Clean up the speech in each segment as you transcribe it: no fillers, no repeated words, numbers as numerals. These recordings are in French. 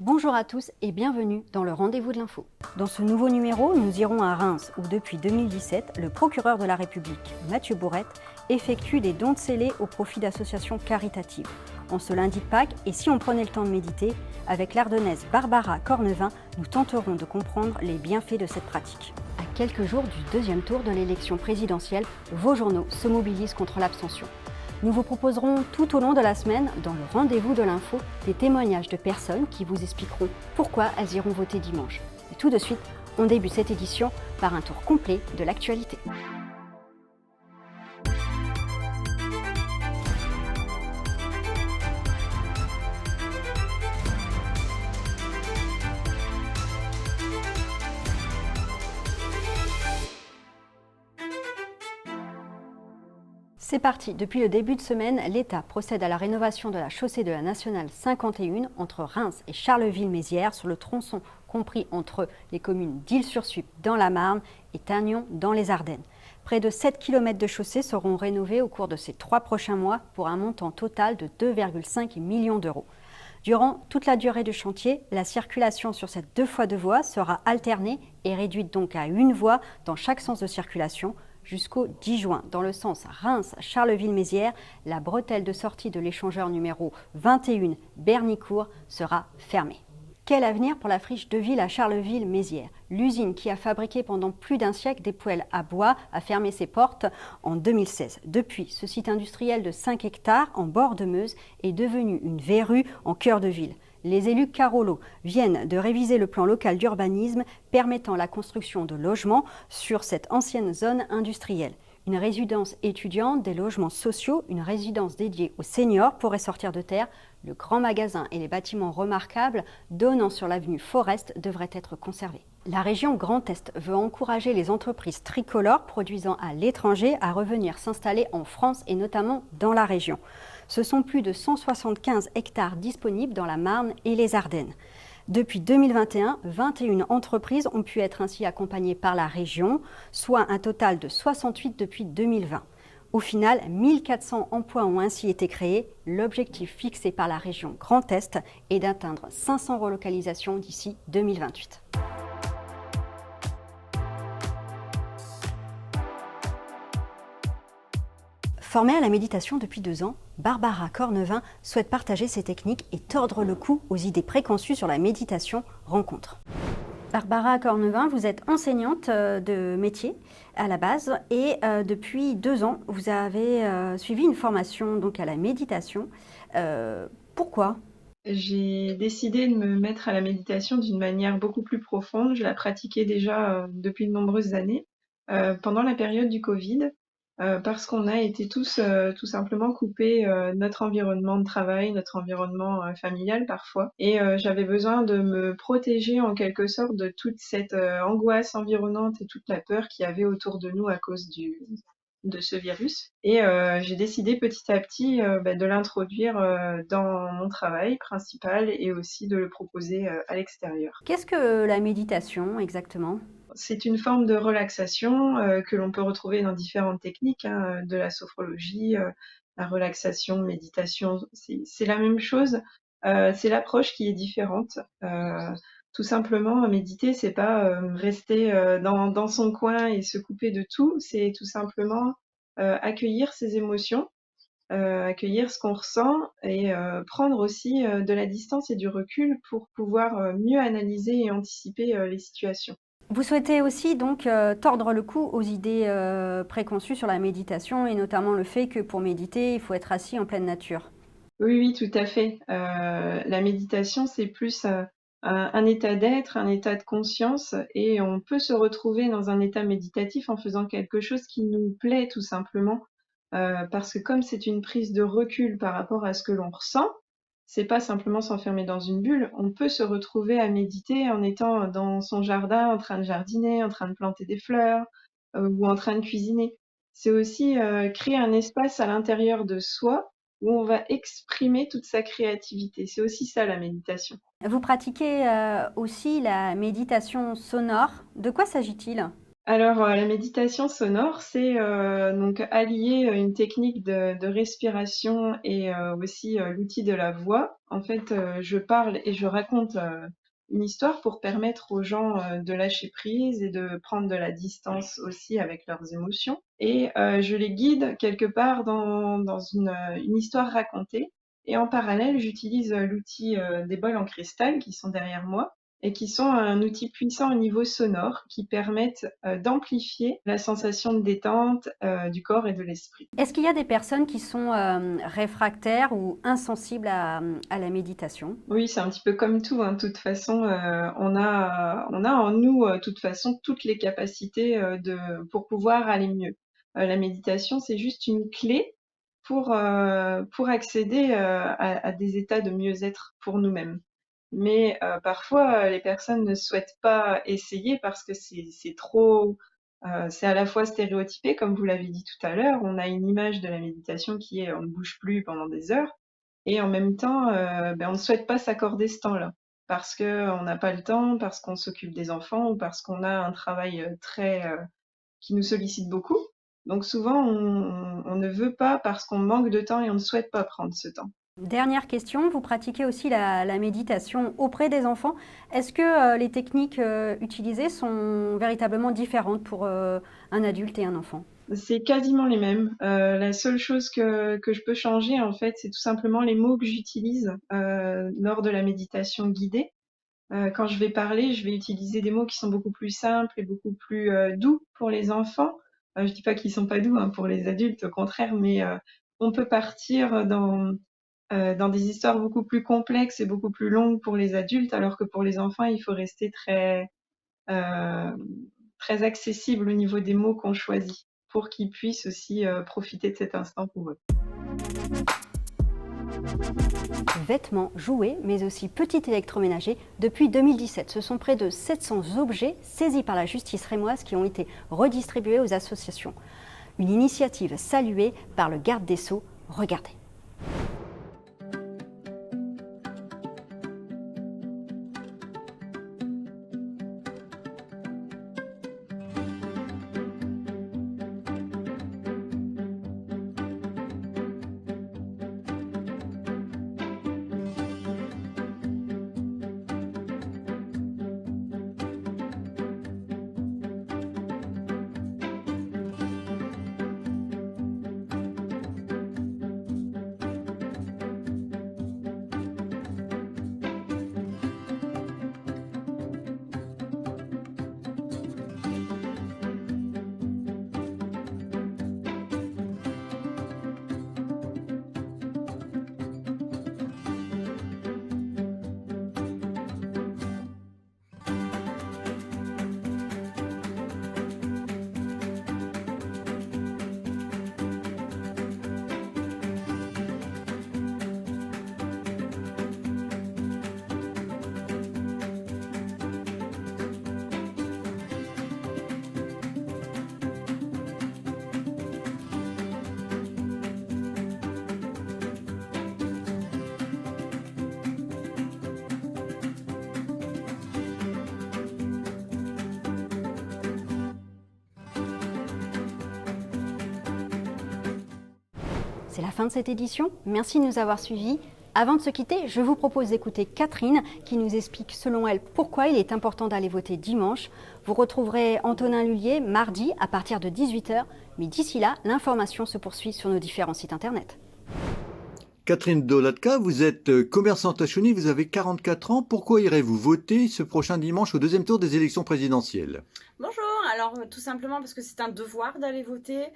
Bonjour à tous et bienvenue dans le Rendez-vous de l'info. Dans ce nouveau numéro, nous irons à Reims où depuis 2017, le procureur de la République, Mathieu Bourrette, effectue des dons de scellés au profit d'associations caritatives. En ce lundi de Pâques, et si on prenait le temps de méditer, avec l'ardennaise Barbara Cornevin, nous tenterons de comprendre les bienfaits de cette pratique. À quelques jours du deuxième tour de l'élection présidentielle, vos journaux se mobilisent contre l'abstention. Nous vous proposerons tout au long de la semaine, dans le Rendez-vous de l'info, des témoignages de personnes qui vous expliqueront pourquoi elles iront voter dimanche. Et tout de suite, on débute cette édition par un tour complet de l'actualité. C'est parti. Depuis le début de semaine, l'État procède à la rénovation de la chaussée de la Nationale 51 entre Reims et Charleville-Mézières sur le tronçon compris entre les communes d'Isle-sur-Suippe dans la Marne et Tagnon dans les Ardennes. Près de 7 km de chaussée seront rénovés au cours de ces 3 prochains mois pour un montant total de 2,5 millions d'euros. Durant toute la durée du chantier, la circulation sur cette 2 fois 2 voies sera alternée et réduite donc à une voie dans chaque sens de circulation. Jusqu'au 10 juin, dans le sens Reims-Charleville-Mézières, la bretelle de sortie de l'échangeur numéro 21 Bernicourt sera fermée. Quel avenir pour la friche Deville à Charleville-Mézières? L'usine qui a fabriqué pendant plus d'un siècle des poêles à bois a fermé ses portes en 2016. Depuis, ce site industriel de 5 hectares en bord de Meuse est devenu une verrue en cœur de ville. Les élus Carolo viennent de réviser le plan local d'urbanisme permettant la construction de logements sur cette ancienne zone industrielle. Une résidence étudiante, des logements sociaux, une résidence dédiée aux seniors pourraient sortir de terre. Le grand magasin et les bâtiments remarquables donnant sur l'avenue Forest devraient être conservés. La région Grand Est veut encourager les entreprises tricolores produisant à l'étranger à revenir s'installer en France et notamment dans la région. Ce sont plus de 175 hectares disponibles dans la Marne et les Ardennes. Depuis 2021, 21 entreprises ont pu être ainsi accompagnées par la région, soit un total de 68 depuis 2020. Au final, 1400 emplois ont ainsi été créés. L'objectif fixé par la région Grand Est est d'atteindre 500 relocalisations d'ici 2028. Formée à la méditation depuis 2 ans, Barbara Cornevin souhaite partager ses techniques et tordre le cou aux idées préconçues sur la méditation rencontre. Barbara Cornevin, vous êtes enseignante de métier à la base et depuis 2 ans, vous avez suivi une formation donc à la méditation. Pourquoi ? J'ai décidé de me mettre à la méditation d'une manière beaucoup plus profonde. Je la pratiquais déjà depuis de nombreuses années, pendant la période du Covid, parce qu'on a été tous tout simplement coupés de notre environnement de travail, notre environnement familial parfois. Et j'avais besoin de me protéger en quelque sorte de toute cette angoisse environnante et toute la peur qu'il y avait autour de nous à cause de ce virus. Et j'ai décidé petit à petit de l'introduire dans mon travail principal et aussi de le proposer à l'extérieur. Qu'est-ce que la méditation exactement ? C'est une forme de relaxation que l'on peut retrouver dans différentes techniques, de la sophrologie, la relaxation, méditation, c'est la même chose. C'est l'approche qui est différente. Tout simplement, méditer, c'est pas rester dans son coin et se couper de tout. C'est tout simplement accueillir ses émotions, accueillir ce qu'on ressent et prendre aussi de la distance et du recul pour pouvoir mieux analyser et anticiper les situations. Vous souhaitez aussi donc tordre le cou aux idées préconçues sur la méditation et notamment le fait que pour méditer, il faut être assis en pleine nature. Oui, oui, tout à fait. La méditation, c'est plus un état d'être, un état de conscience, et on peut se retrouver dans un état méditatif en faisant quelque chose qui nous plaît tout simplement, parce que comme c'est une prise de recul par rapport à ce que l'on ressent, c'est pas simplement s'enfermer dans une bulle. On peut se retrouver à méditer en étant dans son jardin, en train de jardiner, en train de planter des fleurs, ou en train de cuisiner. C'est aussi créer un espace à l'intérieur de soi où on va exprimer toute sa créativité. C'est aussi ça la méditation. Vous pratiquez aussi la méditation sonore. De quoi s'agit-il ? Alors, la méditation sonore, c'est donc allier une technique de respiration et aussi l'outil de la voix. En fait, je parle et je raconte une histoire pour permettre aux gens de lâcher prise et de prendre de la distance aussi avec leurs émotions. Et je les guide quelque part dans une histoire racontée. Et en parallèle, j'utilise l'outil des bols en cristal qui sont derrière moi et qui sont un outil puissant au niveau sonore qui permettent d'amplifier la sensation de détente du corps et de l'esprit. Est-ce qu'il y a des personnes qui sont réfractaires ou insensibles à la méditation? Oui, c'est un petit peu comme tout, hein. De toute façon, on a en nous, de toute façon, toutes les capacités pour pouvoir aller mieux. La méditation, c'est juste une clé pour accéder à des états de mieux-être pour nous-mêmes. Mais parfois, les personnes ne souhaitent pas essayer parce que c'est trop, c'est à la fois stéréotypé, comme vous l'avez dit tout à l'heure. On a une image de la méditation qui est on ne bouge plus pendant des heures. Et en même temps, on ne souhaite pas s'accorder ce temps-là. Parce qu'on n'a pas le temps, parce qu'on s'occupe des enfants ou parce qu'on a un travail qui nous sollicite beaucoup. Donc souvent, on ne veut pas parce qu'on manque de temps et on ne souhaite pas prendre ce temps. Dernière question, vous pratiquez aussi la méditation auprès des enfants. Est-ce que les techniques utilisées sont véritablement différentes pour un adulte et un enfant? C'est quasiment les mêmes. La seule chose que je peux changer, en fait, c'est tout simplement les mots que j'utilise lors de la méditation guidée. Quand je vais parler, je vais utiliser des mots qui sont beaucoup plus simples et beaucoup plus doux pour les enfants. Je dis pas qu'ils sont pas doux hein, pour les adultes, au contraire, mais on peut partir dans des histoires beaucoup plus complexes et beaucoup plus longues pour les adultes, alors que pour les enfants, il faut rester euh, très accessible au niveau des mots qu'on choisit pour qu'ils puissent aussi profiter de cet instant pour eux. Vêtements, jouets, mais aussi petits électroménagers. Depuis 2017, ce sont près de 700 objets saisis par la justice rémoise qui ont été redistribués aux associations. Une initiative saluée par le garde des Sceaux. Regardez. C'est la fin de cette édition. Merci de nous avoir suivis. Avant de se quitter, je vous propose d'écouter Catherine qui nous explique selon elle pourquoi il est important d'aller voter dimanche. Vous retrouverez Antonin Lullier mardi à partir de 18h. Mais d'ici là, l'information se poursuit sur nos différents sites internet. Catherine Dolatka, vous êtes commerçante à Chauny, vous avez 44 ans. Pourquoi irez-vous voter ce prochain dimanche au deuxième tour des élections présidentielles? Bonjour, alors tout simplement parce que c'est un devoir d'aller voter.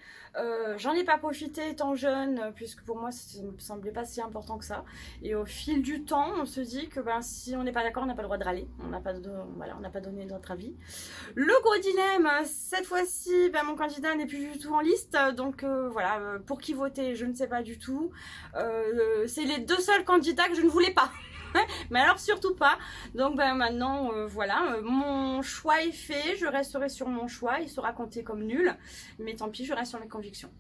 J'en ai pas profité étant jeune, puisque pour moi ça me semblait pas si important que ça. Et au fil du temps, on se dit que si on n'est pas d'accord, on n'a pas le droit de râler. On n'a pas donné notre avis. Le gros dilemme, cette fois-ci, mon candidat n'est plus du tout en liste. Donc pour qui voter, je ne sais pas du tout. C'est les deux seuls candidats que je ne voulais pas. Mais alors surtout pas. Donc maintenant mon choix est fait, je resterai sur mon choix, il sera compté comme nul, mais tant pis, je reste sur mes convictions.